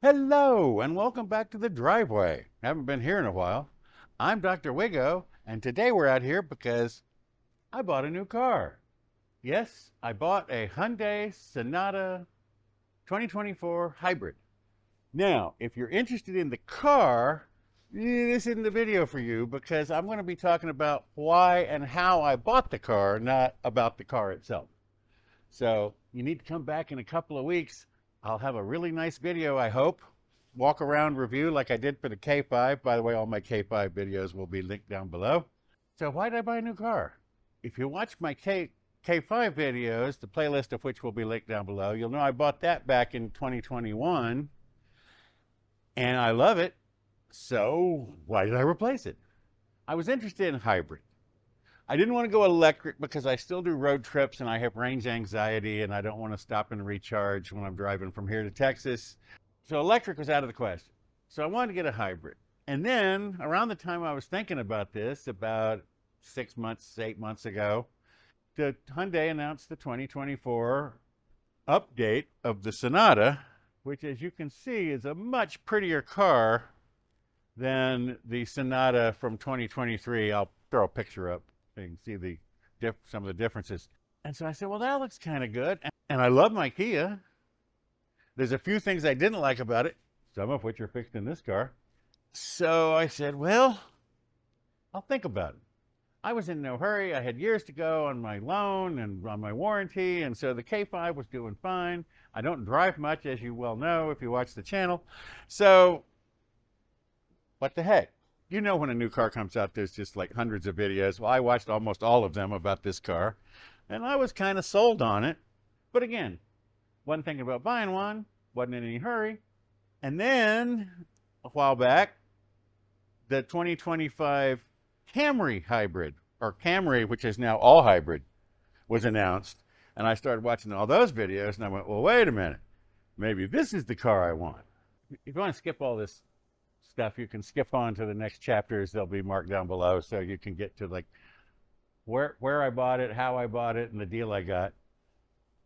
Hello, and welcome back to the driveway. Haven't been here in a while. I'm Dr. Wigo, and today we're out here because I bought a new car. Yes, I bought a Hyundai Sonata 2024 Hybrid. Now, if you're interested in the car, this isn't the video for you because I'm going to be talking about why and how I bought the car, not about the car itself. So you need to come back in a couple of weeks. I'll have a really nice video, I hope. Walk around review like I did for the K5. By the way, all my K5 videos will be linked down below. So why did I buy a new car? If you watch my K5 videos, the playlist of which will be linked down below, you'll know I bought that back in 2021 and I love it. So why did I replace it? I was interested in hybrid. I didn't want to go electric because I still do road trips and I have range anxiety and I don't want to stop and recharge when I'm driving from here to Texas. So electric was out of the question. So I wanted to get a hybrid. And then around the time I was thinking about this, about 6 months, 8 months ago, the Hyundai announced the 2024 update of the Sonata, which as you can see is a much prettier car than the Sonata from 2023. I'll throw a picture up. You can see some of the differences. And so I said, well, that looks kind of good. And I love my Kia. There's a few things I didn't like about it, some of which are fixed in this car. So I said, well, I'll think about it. I was in no hurry. I had years to go on my loan and on my warranty. And so the K5 was doing fine. I don't drive much, as you well know, if you watch the channel. So what the heck? You know, when a new car comes out, there's just like hundreds of videos. Well, I watched almost all of them about this car, and I was kind of sold on it. But again, wasn't thinking about buying one, wasn't in any hurry. And then a while back, the 2025 Camry Hybrid, or Camry, which is now all hybrid, was announced. And I started watching all those videos, and I went, well, wait a minute. Maybe this is the car I want. If you want to skip all this stuff, you can skip on to the next chapters. They'll be marked down below so you can get to like where I bought it, how I bought it, and the deal I got.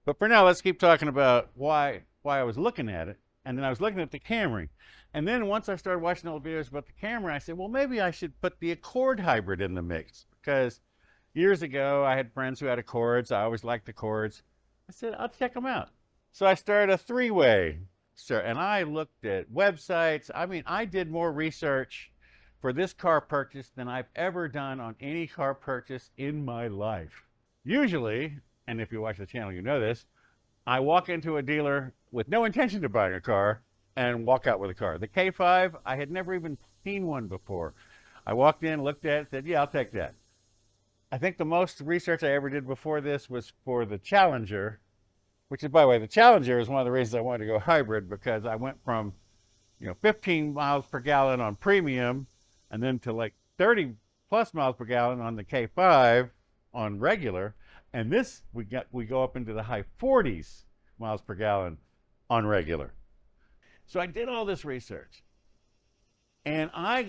But for now, let's keep talking about why I was looking at it. And then I was looking at the Camry. And then once I started watching all the videos about the Camry, I said, well, maybe I should put the Accord Hybrid in the mix. Because years ago, I had friends who had Accords. I always liked Accords. I said, I'll check them out. So I started a three-way. Sir, and I looked at websites. I mean, I did more research for this car purchase than I've ever done on any car purchase in my life. Usually, and if you watch the channel, you know this, I walk into a dealer with no intention of buying a car and walk out with a car. The K5, I had never even seen one before. I walked in, looked at it, said, yeah, I'll take that. I think the most research I ever did before this was for the Challenger, which is, by the way, the Challenger is one of the reasons I wanted to go hybrid, because I went from, 15 miles per gallon on premium and then to like 30 plus miles per gallon on the K5 on regular. And this, we go up into the high 40s miles per gallon on regular. So I did all this research and I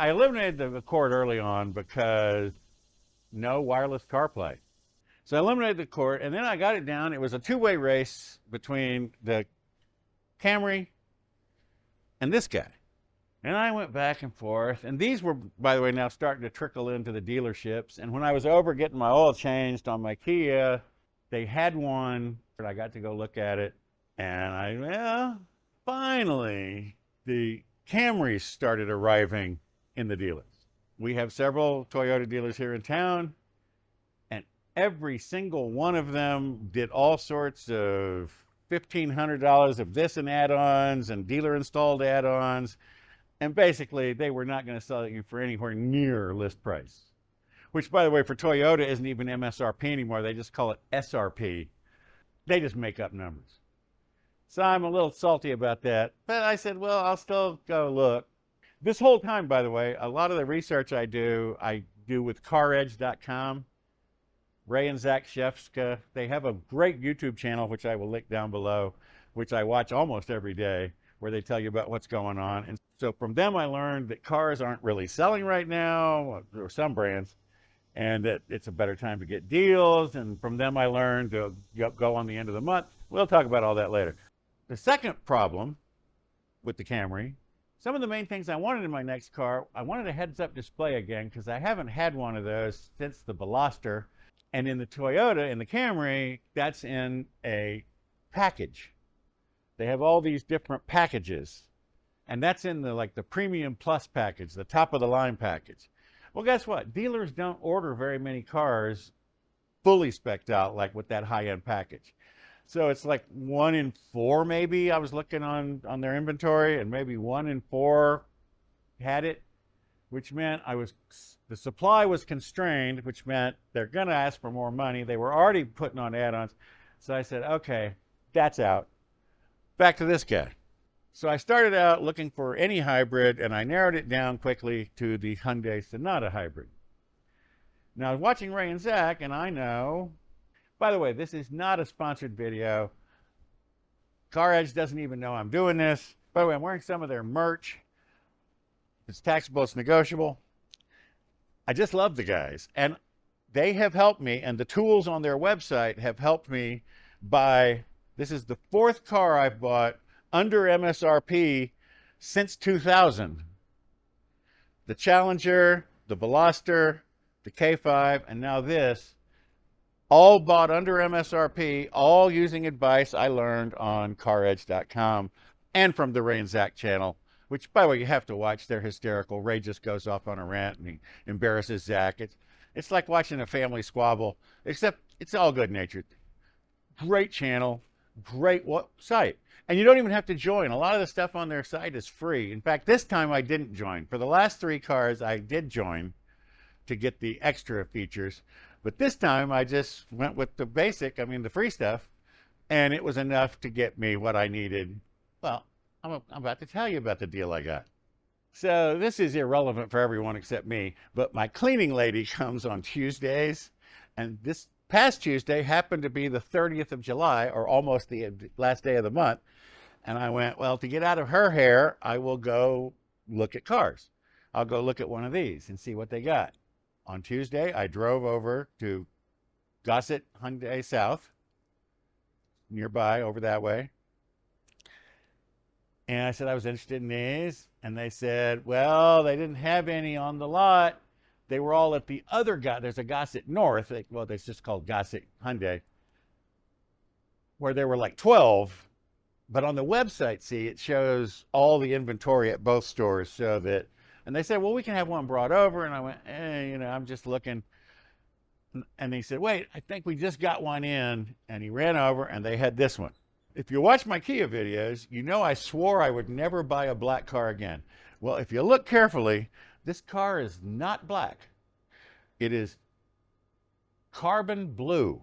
eliminated the Accord early on because no wireless CarPlay. So I eliminated the Accord, and then I got it down. It was a two-way race between the Camry and this guy. And I went back and forth. And these were, by the way, now starting to trickle into the dealerships. And when I was over getting my oil changed on my Kia, they had one. I got to go look at it. And finally, the Camrys started arriving in the dealers. We have several Toyota dealers here in town. Every single one of them did all sorts of $1,500 of this and add-ons and dealer installed add-ons. And basically, they were not going to sell you for anywhere near list price. Which, by the way, for Toyota isn't even MSRP anymore. They just call it SRP. They just make up numbers. So I'm a little salty about that. But I said, well, I'll still go look. This whole time, by the way, a lot of the research I do with CarEdge.com. Ray and Zach Shefska, they have a great YouTube channel, which I will link down below, which I watch almost every day, where they tell you about what's going on. And so from them, I learned that cars aren't really selling right now, or some brands, and that it's a better time to get deals. And from them, I learned to go on the end of the month. We'll talk about all that later. The second problem with the Camry. Some of the main things I wanted in my next car, I wanted a heads-up display again because I haven't had one of those since the Veloster. And in the Toyota, in the Camry, that's in a package. They have all these different packages. And that's in the premium plus package, the top of the line package. Well, guess what? Dealers don't order very many cars fully spec'd out like with that high-end package. So it's like 1 in 4 maybe. I was looking on their inventory, and maybe 1 in 4 had it, which meant the supply was constrained, which meant they're going to ask for more money. They were already putting on add-ons. So I said, okay, that's out. Back to this guy. So I started out looking for any hybrid, and I narrowed it down quickly to the Hyundai Sonata Hybrid. Now, I was watching Ray and Zach, and I know, by the way, this is not a sponsored video. Car Edge doesn't even know I'm doing this. By the way, I'm wearing some of their merch. If it's taxable, it's negotiable. I just love the guys, and they have helped me, and the tools on their website have helped me buy. This is the 4th car I've bought under MSRP since 2000. The Challenger, the Veloster, the K5, and now this, all bought under MSRP, all using advice I learned on CarEdge.com and from the Ray and Zach channel, which, by the way, you have to watch. They're hysterical. Ray just goes off on a rant and he embarrasses Zach. It's like watching a family squabble, except it's all good-natured. Great channel, great site. And you don't even have to join. A lot of the stuff on their site is free. In fact, this time I didn't join. For the last 3 cars, I did join to get the extra features. But this time I just went with the basic, the free stuff, and it was enough to get me what I needed. Well, I'm about to tell you about the deal I got. So this is irrelevant for everyone except me, but my cleaning lady comes on Tuesdays, and this past Tuesday happened to be the 30th of July, or almost the last day of the month. And I went, well, to get out of her hair, I will go look at cars. I'll go look at one of these and see what they got. On Tuesday, I drove over to Gossett Hyundai South, nearby, over that way. And I said I was interested in these. And they said, well, they didn't have any on the lot. They were all at the other there's a Gossett North. Well, it's just called Gossett Hyundai, where there were like 12. But on the website, see, it shows all the inventory at both stores, so that, and they said, well, we can have one brought over. And I went, I'm just looking. And he said, wait, I think we just got one in. And he ran over, and they had this one. If you watch my Kia videos, you know I swore I would never buy a black car again. Well, if you look carefully, this car is not black. It is carbon blue.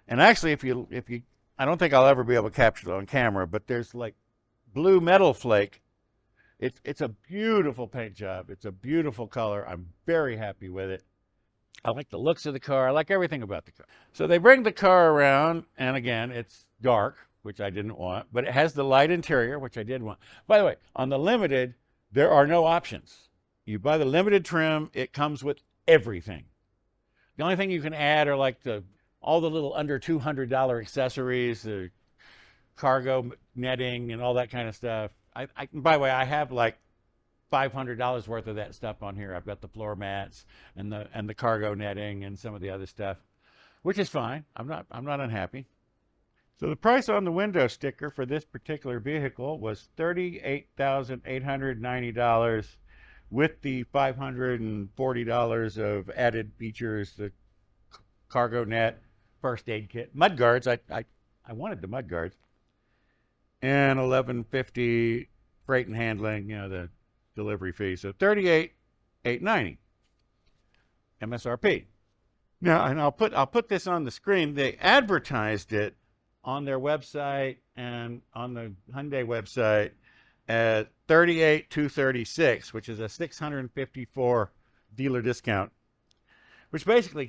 And actually, if you I don't think I'll ever be able to capture it on camera, but there's like blue metal flake. It's a beautiful paint job. It's a beautiful color. I'm very happy with it. I like the looks of the car. I like everything about the car. So they bring the car around, and again, it's dark, which I didn't want, but it has the light interior, which I did want. By the way, on the Limited, there are no options. You buy the Limited trim, it comes with everything. The only thing you can add are like all the little under $200 accessories, the cargo netting and all that kind of stuff. By the way, I have like $500 worth of that stuff on here. I've got the floor mats and the cargo netting and some of the other stuff, which is fine. I'm not unhappy. So the price on the window sticker for this particular vehicle was $38,890 with the $540 of added features, the cargo net, first aid kit, mud guards. I wanted the mud guards, and $11.50 freight and handling, the delivery fee. So $38,890 MSRP. Now, and I'll put this on the screen. They advertised it on their website and on the Hyundai website at $38,236, which is a $654 dealer discount, which basically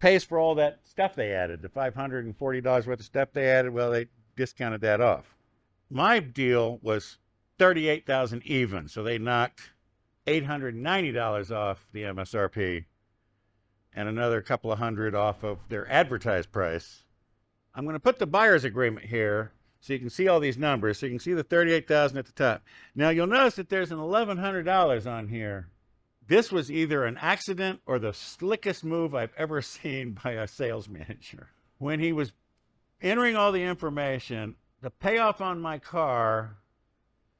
pays for all that stuff they added, the $540 worth of stuff they added. Well, they discounted that off. My deal was $38,000 even, so they knocked $890 off the MSRP and another couple of hundred off of their advertised price. I'm going to put the buyer's agreement here, so you can see all these numbers. So you can see the 38,000 at the top. Now you'll notice that there's an $1,100 on here. This was either an accident or the slickest move I've ever seen by a sales manager. When he was entering all the information, the payoff on my car,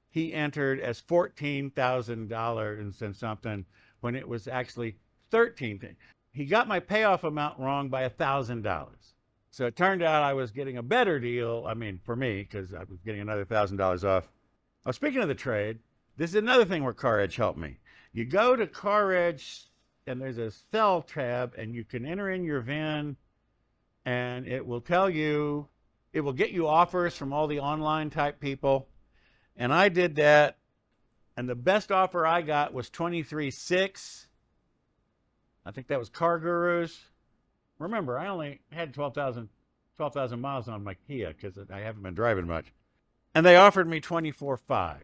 he entered as $14,000 and something when it was actually $13,000. He got my payoff amount wrong by $1,000. So it turned out I was getting a better deal. I mean, for me, because I was getting another $1,000 off. Now, speaking of the trade, this is another thing where Car Edge helped me. You go to Car Edge, and there's a sell tab, and you can enter in your VIN, and it will tell you, it will get you offers from all the online type people. And I did that, and the best offer I got was $23,600. I think that was Car Gurus. Remember, I only had 12,000 miles on my Kia because I haven't been driving much. And they offered me $24,500.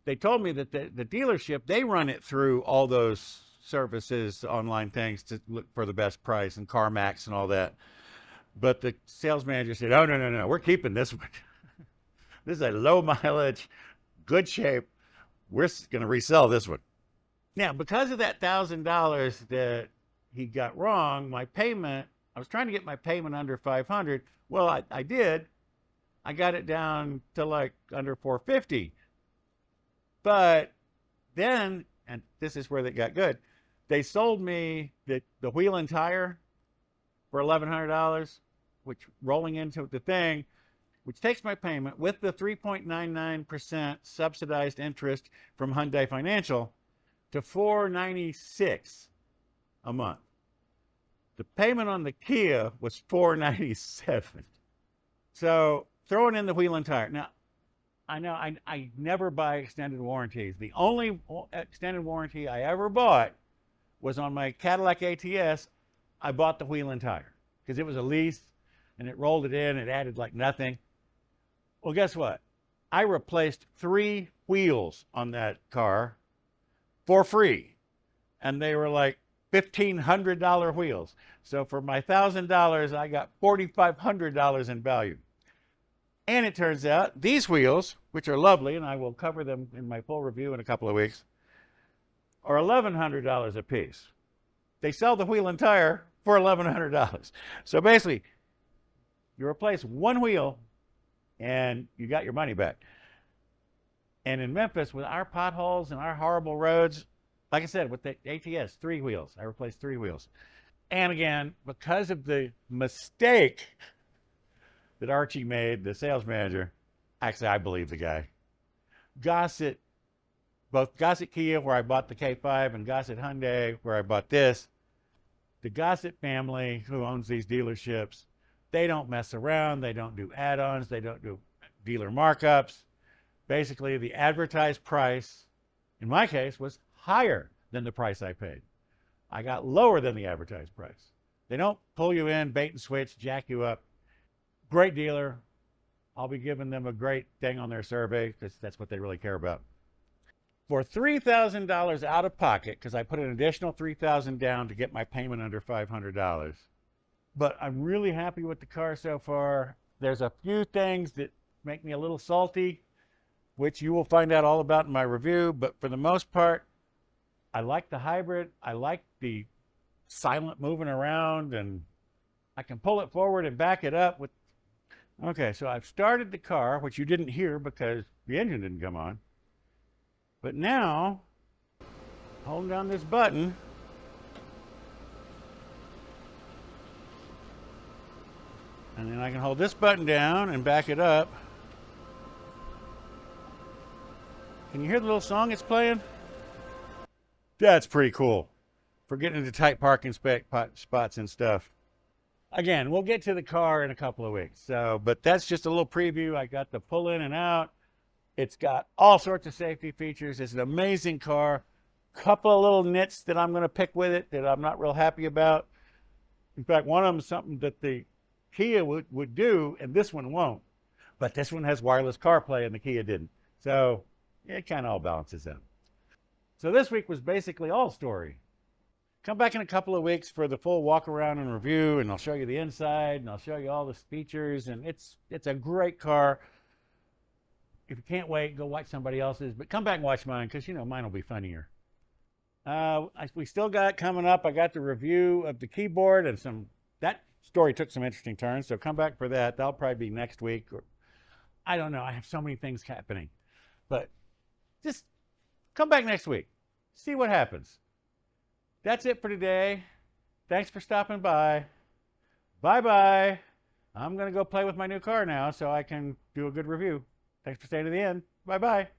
They told me that the dealership, they run it through all those services, online things to look for the best price and CarMax and all that. But the sales manager said, oh, no, we're keeping this one. This is a low mileage, good shape. We're going to resell this one. Now, because of that $1,000 that he got wrong, my payment, I was trying to get my payment under $500. Well, I did. I got it down to like under $450. But then, and this is where they got good, they sold me the wheel and tire for $1,100, which rolling into the thing, which takes my payment with the 3.99% subsidized interest from Hyundai Financial to $496 a month. The payment on the Kia was $497. So throwing in the wheel and tire. Now, I know I never buy extended warranties. The only extended warranty I ever bought was on my Cadillac ATS. I bought the wheel and tire because it was a lease and it rolled it in. It added like nothing. Well, guess what? I replaced 3 wheels on that car for free. And they were like $1,500 wheels. So for my $1,000, I got $4,500 in value. And it turns out these wheels, which are lovely, and I will cover them in my full review in a couple of weeks, are $1,100 a piece. They sell the wheel and tire for $1,100. So basically, you replace 1 wheel and you got your money back. And in Memphis, with our potholes and our horrible roads, like I said, with the ATS, 3 wheels. I replaced 3 wheels. And again, because of the mistake that Archie made, the sales manager, actually, I believe the guy. Gossett, both Gossett Kia, where I bought the K5, and Gossett Hyundai, where I bought this, the Gossett family who owns these dealerships, they don't mess around. They don't do add-ons. They don't do dealer markups. Basically, the advertised price, in my case, was higher than the price I paid. I got lower than the advertised price. They don't pull you in, bait and switch, jack you up. Great dealer. I'll be giving them a great thing on their survey because that's what they really care about. For $3,000 out of pocket, because I put an additional $3,000 down to get my payment under $500. But I'm really happy with the car so far. There's a few things that make me a little salty, which you will find out all about in my review. But for the most part, I like the hybrid. I like the silent moving around, and I can pull it forward and back it up with. Okay, so I've started the car, which you didn't hear because the engine didn't come on. But now, holding down this button, and then I can hold this button down and back it up. Can you hear the little song it's playing? That's pretty cool for getting into tight parking spots and stuff. Again, we'll get to the car in a couple of weeks. So, but that's just a little preview. I got the pull in and out. It's got all sorts of safety features. It's an amazing car. Couple of little nits that I'm going to pick with it that I'm not real happy about. In fact, one of them is something that the Kia would do, and this one won't. But this one has wireless CarPlay, and the Kia didn't. So it kind of all balances out. So this week was basically all story. Come back in a couple of weeks for the full walk around and review, and I'll show you the inside, and I'll show you all the features, and it's a great car. if you can't wait, go watch somebody else's, but come back and watch mine because, mine will be funnier. We still got coming up. I got the review of the keyboard and that story took some interesting turns. So come back for that. That'll probably be next week. Or I don't know. I have so many things happening, but just come back next week. See what happens. That's it for today. Thanks for stopping by. Bye-bye. I'm going to go play with my new car now so I can do a good review. Thanks for staying to the end. Bye-bye.